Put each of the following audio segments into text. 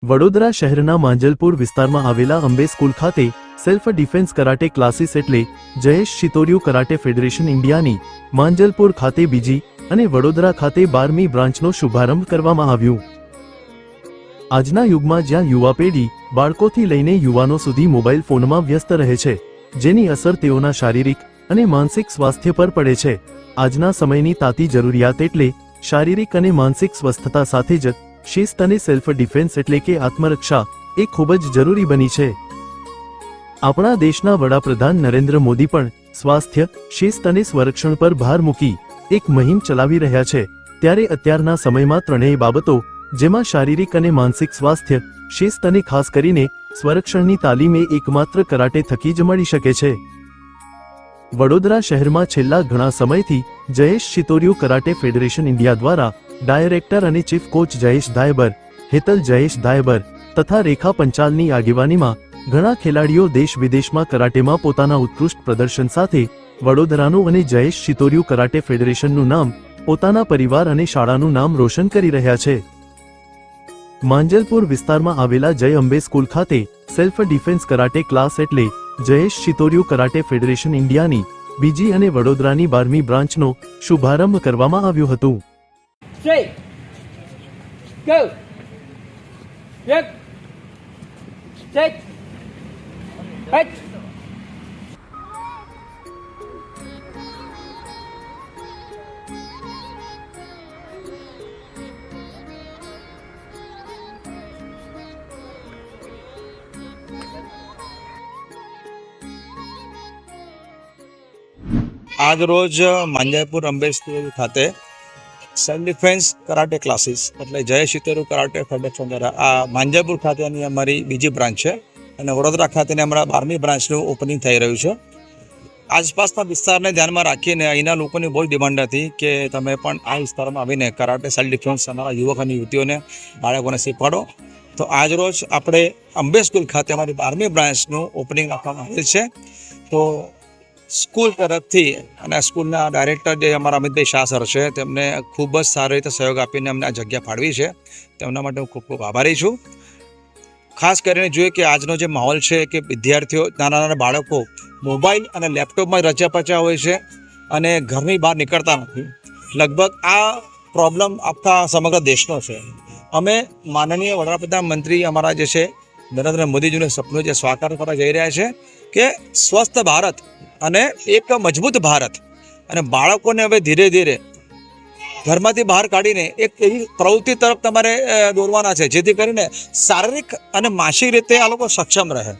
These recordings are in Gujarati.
વડોદરા શહેરના માંજલપુર વિસ્તારમાં આવેલા અંબે સ્કૂલ ખાતે સેલ્ફ ડિફેન્સ કરાટે ક્લાસીસ એટલે જયેશ શિતોરિયુ કરાટે ફેડરેશન ઇન્ડિયાની માંજલપુર ખાતે બીજી અને વડોદરા ખાતે 12મી બ્રાન્ચનો શુભારંભ કરવામાં આવ્યો। આજના યુગમાં જ્યાં યુવા પેઢી બાળકોથી લઈને યુવાનો સુધી મોબાઈલ ફોનમાં વ્યસ્ત રહે છે, જેની અસર તેઓના શારીરિક અને માનસિક સ્વાસ્થ્ય પર પડે છે। આજના સમયની તાતી જરૂરિયાત એટલે શારીરિક અને માનસિક સ્વસ્થતા સાથે જ શિસ્ત અને સેલ્ફ ડિફેન્સ એટલે કે આત્મરક્ષા એ ખૂબ જ જરૂરી બની છે। આપણા દેશના વડાપ્રધાન નરેન્દ્ર મોદી પણ સ્વાસ્થ્ય, શિસ્ત અને સ્વરક્ષણ પર ભાર મૂકી એક મુહિમ ચલાવી રહ્યા છે। ત્યારે અત્યારના સમયમાં ત્રણેય બાબતો જેમાં શારીરિક અને માનસિક સ્વાસ્થ્ય, શિસ્ત અને ખાસ કરીને સ્વરક્ષણની તાલીમ એ એકમાત્ર કરાટે થકી જ મળી શકે છે। વડોદરા શહેરમાં છેલ્લા ઘણા સમયથી જયેશ શિતોરિયુ કરાટે ફેડરેશન ઇન્ડિયા દ્વારા ડાયરેક્ટર અને ચીફ કોચ જયેશ ધાયબર, હેતલ જયેશ ધાયબર તથા રેખા પંચાલની આગેવાનીમાં ઘણા ખેલાડીઓ દેશ વિદેશમાં કરાટેમાં પોતાના ઉત્કૃષ્ટ પ્રદર્શન સાથે વડોદરાનું અને જયેશ શિતોરિયુ કરાટે ફેડરેશનનું નામ, પોતાના પરિવાર અને શાળાનું નામ રોશન કરી રહ્યા છે। માંજલપુર વિસ્તારમાં આવેલા જય અંબે સ્કૂલ ખાતે સેલ્ફ ડિફેન્સ કરાટે ક્લાસ એટલે જયેશ શિતોરિયુ કરાટે ફેડરેશન ઇન્ડિયાની બીજી અને વડોદરાની 12મી બ્રાન્ચનો શુભારંભ કરવામાં આવ્યો હતો। आज रोज માંજલપુર અંબે સ્કૂલ ખાતે સેલ્ફ ડિફેન્સ કરાટે ક્લાસીસ એટલે જયેશ શિતોરિયુ કરાટે ફેડરેશન દ્વારા આ માંજલપુર ખાતેની અમારી બીજી બ્રાન્ચ છે અને વડોદરા ખાતેની અમારા 12મી બ્રાન્ચનું ઓપનિંગ થઈ રહ્યું છે। આસપાસના વિસ્તારને ધ્યાનમાં રાખીને અહીંના લોકોની બહુ ડિમાન્ડ હતી કે તમે પણ આ વિસ્તારમાં આવીને કરાટે સેલ્ફ ડિફેન્સ અમારા યુવક અને યુવતીઓને બાળકોને શીખવાડો। તો આજ રોજ આપણે અંબે સ્કૂલ ખાતે અમારી 12મી બ્રાન્ચનું ઓપનિંગ આપવામાં આવેલ છે। તો સ્કૂલ તરફથી અને સ્કૂલના ડાયરેક્ટર જે અમારા અમિતભાઈ શાહ સર છે તેમને ખૂબ જ સારી રીતે સહયોગ આપીને અમને આ જગ્યા ફાળવી છે, તેમના માટે હું ખૂબ ખૂબ આભારી છું। ખાસ કરીને જોઈએ કે આજનો જે માહોલ છે કે વિદ્યાર્થીઓ, નાના નાના બાળકો મોબાઈલ અને લેપટોપમાં રચ્યા પચ્યા હોય છે અને ઘરની બહાર નીકળતા નથી। લગભગ આ પ્રોબ્લેમ આખા સમગ્ર દેશનો છે। અમે માનનીય વડાપ્રધાન મંત્રી અમારા જે છે નરેન્દ્ર મોદીજીનું સપનું જે સાકાર કરવા જઈ રહ્યા છે કે સ્વસ્થ ભારત અને એક મજબૂત ભારત, અને બાળકોને હવે ધીરે ધીરે ઘરમાંથી બહાર કાઢીને એક એવી પ્રવૃત્તિ તરફ તમારે દોરવાના છે જેથી કરીને શારીરિક અને માનસિક રીતે આ લોકો સક્ષમ રહે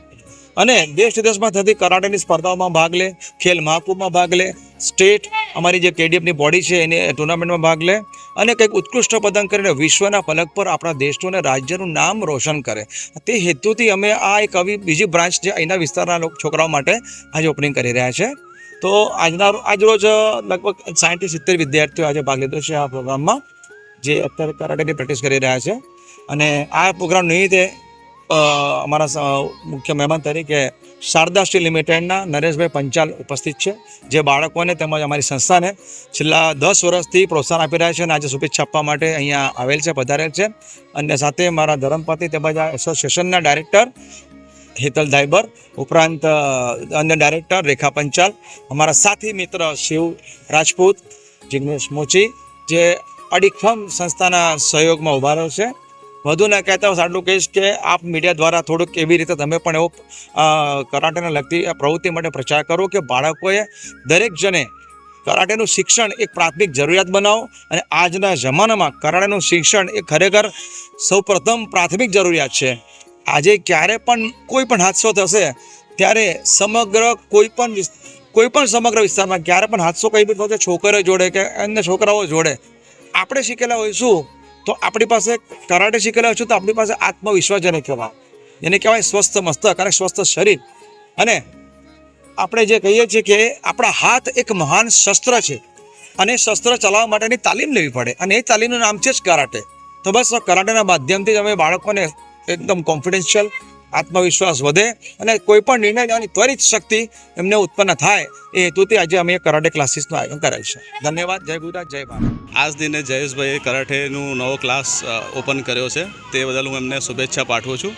અને દેશ વિદેશમાં થતી કરાટેની સ્પર્ધાઓમાં ભાગ લે, ખેલ મહાકુંભમાં ભાગ લે, સ્ટેટ અમારી જે કેડીએફની બોડી છે એની ટુર્નામેન્ટમાં ભાગ લે અને કંઈક ઉત્કૃષ્ટ પ્રદર્શન કરીને વિશ્વના ફલક પર આપણા દેશનું અને રાજ્યનું નામ રોશન કરે। તે હેતુથી અમે આ એક આવી બીજી બ્રાન્ચ જે અહીંના વિસ્તારના છોકરાઓ માટે આજે ઓપનિંગ કરી રહ્યા છે। તો આજ રોજ લગભગ 60-70 વિદ્યાર્થીઓ આજે ભાગ લીધો છે આ પ્રોગ્રામમાં, જે અત્યારે કરાટેની પ્રેક્ટિસ કરી રહ્યા છે। અને આ પ્રોગ્રામ નિમિત્તે અમારા મુખ્ય મહેમાન તરીકે શારદા સ્ટીલ લિમિટેડના નરેશભાઈ પંચાલ ઉપસ્થિત છે, જે બાળકોને તેમજ અમારી સંસ્થાને છેલ્લા 10 વર્ષથી પ્રોત્સાહન આપી રહ્યા છે અને આજે શુભેચ્છા આપવા માટે અહીંયા આવેલ છે, પધારેલ છે। અને સાથે મારા ધર્મપત્ની તેમજ આ એસોસિએશનના ડાયરેક્ટર હેતલ ધાયબર, ઉપરાંત અન્ય ડાયરેક્ટર રેખા પંચાલ, અમારા સાથી મિત્ર શિવ રાજપૂત, જિગ્નેશ મોચી, જે અડીખમ સંસ્થાના સહયોગમાં ઉભા રહ્યો છે। વધુ ન કહેતા હું આટલું કહીશ કે આપ મીડિયા દ્વારા થોડુંક એવી રીતે તમે પણ એવો કરાટેને લગતી પ્રવૃત્તિ માટે પ્રચાર કરો કે બાળકોએ દરેક જણે કરાટેનું શિક્ષણ એક પ્રાથમિક જરૂરિયાત બનાવો અને આજના જમાનામાં કરાટેનું શિક્ષણ એ ખરેખર સૌપ્રથમ પ્રાથમિક જરૂરિયાત છે। આજે ક્યારે પણ કોઈ પણ હાદસો થશે ત્યારે કોઈ પણ સમગ્ર વિસ્તારમાં ક્યારે પણ હાદસો કઈ બી થશે છોકરીઓ જોડે કે અન્ય છોકરાઓ જોડે, આપણે શીખેલા હોઈશું તો આપણી પાસે કરાટે શીખેલા હોઈશું તો આપણી પાસે આત્મવિશ્વાસ જેને કહેવાય સ્વસ્થ મસ્તક અને સ્વસ્થ શરીર, અને આપણે જે કહીએ છીએ કે આપણા હાથ એક મહાન શસ્ત્ર છે અને શસ્ત્ર ચલાવવા માટેની તાલીમ લેવી પડે અને એ તાલીમનું નામ છે જ કરાટે। તો બસ કરાટેના માધ્યમથી જ અમે બાળકોને એકદમ કોન્ફિડન્શિયલ આત્મવિશ્વાસ વધે અને કોઈ પણ નિર્ણય લેવાની ત્વરિત શક્તિ એમને ઉત્પન્ન થાય એ હેતુથી આજે અમે કરાટે ક્લાસીસનું આયોજન કરેલ છે. ધન્યવાદ. જય ગુજરાત, જય ભારત. આજ દિને જયેશભાઈએ કરાટેનું નવો ક્લાસ ઓપન કર્યો છે તે બદલ હું એમને શુભેચ્છા પાઠવું છું.